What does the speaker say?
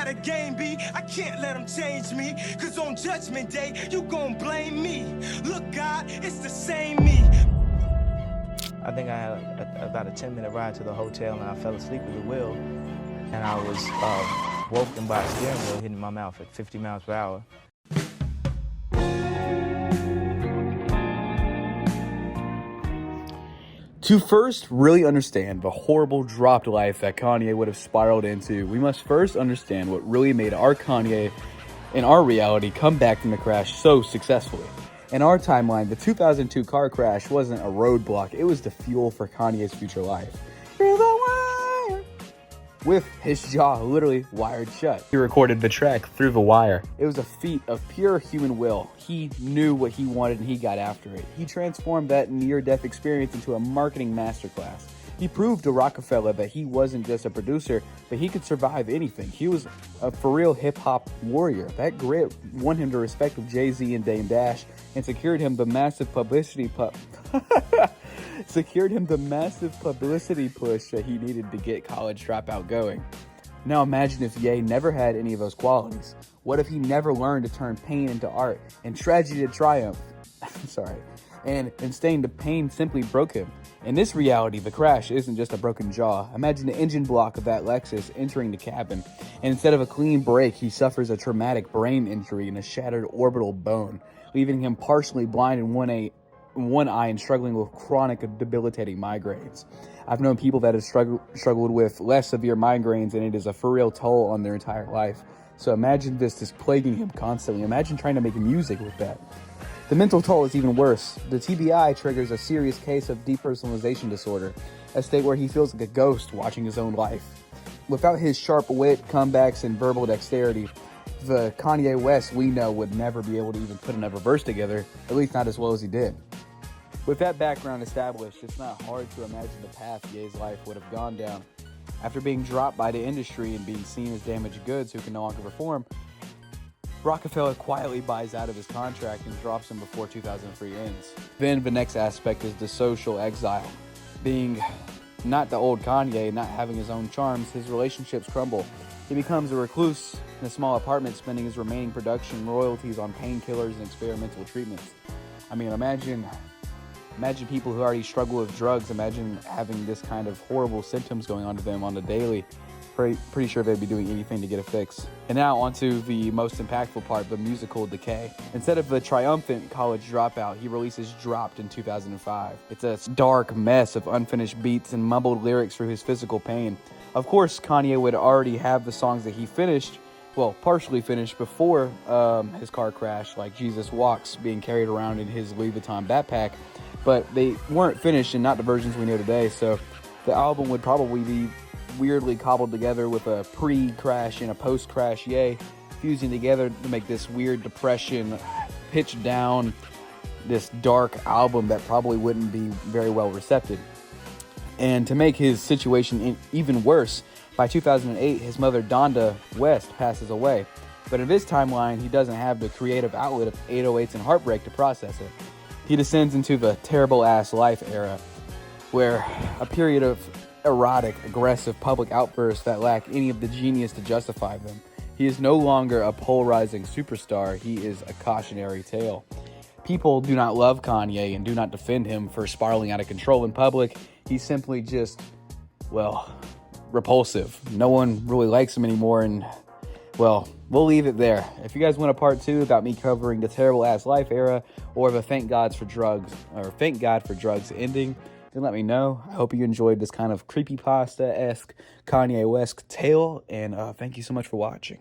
how the game be. I can't let them change me, cause on Judgment Day, you gon' blame me. Look, God, it's the same me. I think I had about a 10-minute ride to the hotel, and I fell asleep at the wheel, and I was woken by a steering wheel hitting my mouth at 50 miles per hour. To first really understand the horrible dropped life that Kanye would have spiraled into, we must first understand what really made our Kanye and our reality come back from the crash so successfully. In our timeline, the 2002 car crash wasn't a roadblock, it was the fuel for Kanye's future life. Through the wire. With his jaw literally wired shut. He recorded the track Through the Wire. It was a feat of pure human will. He knew what he wanted and he got after it. He transformed that near-death experience into a marketing masterclass. He proved to Rockefeller that he wasn't just a producer, but he could survive anything. He was a for-real hip-hop warrior. That grit won him the respect of Jay-Z and Dame Dash and secured him the massive publicity push that he needed to get College Dropout going. Now imagine if Ye never had any of those qualities. What if he never learned to turn pain into art and tragedy to triumph? And instead the pain simply broke him. In this reality, the crash isn't just a broken jaw. Imagine the engine block of that Lexus entering the cabin, and instead of a clean break, he suffers a traumatic brain injury and a shattered orbital bone, leaving him partially blind in one eye and struggling with chronic debilitating migraines. I've known people that have struggled with less severe migraines, and it is a for real toll on their entire life. So imagine this is plaguing him constantly. Imagine trying to make music with that. The mental toll is even worse. The TBI triggers a serious case of depersonalization disorder, a state where he feels like a ghost watching his own life. Without his sharp wit, comebacks, and verbal dexterity, the Kanye West we know would never be able to even put another verse together, at least not as well as he did. With that background established, it's not hard to imagine the path Ye's life would have gone down. After being dropped by the industry and being seen as damaged goods who can no longer perform, Rockefeller quietly buys out of his contract and drops him before 2003 ends. Then the next aspect is the social exile. Being not the old Kanye, not having his own charms, his relationships crumble. He becomes a recluse in a small apartment, spending his remaining production royalties on painkillers and experimental treatments. I mean, imagine people who already struggle with drugs, imagine having this kind of horrible symptoms going on to them on the daily. Pretty sure they'd be doing anything to get a fix. And now onto the most impactful part, the musical decay. Instead of the triumphant College Dropout, he releases Dropped in 2005. It's a dark mess of unfinished beats and mumbled lyrics through his physical pain. Of course, Kanye would already have the songs that he finished, well, partially finished before his car crash, like Jesus Walks being carried around in his Louis Vuitton backpack, but they weren't finished and not the versions we know today, so the album would probably be weirdly cobbled together with a pre-crash and a post-crash Ye fusing together to make this weird depression, pitched down, this dark album that probably wouldn't be very well received. And to make his situation even worse, by 2008 his mother Donda West passes away, but in this timeline he doesn't have the creative outlet of 808s and heartbreak to process it. He descends into the terrible ass life era, where a period of erotic, aggressive public outbursts that lack any of the genius to justify them. He is no longer a polarizing superstar, he is a cautionary tale. People do not love Kanye and do not defend him for spiraling out of control in public. He's simply just, well, repulsive. No one really likes him anymore, and, well, we'll leave it there. If you guys want a part 2 about me covering the terrible ass life era or the Thank God for Drugs ending, then let me know. I hope you enjoyed this kind of creepypasta-esque Kanye West tale, and thank you so much for watching.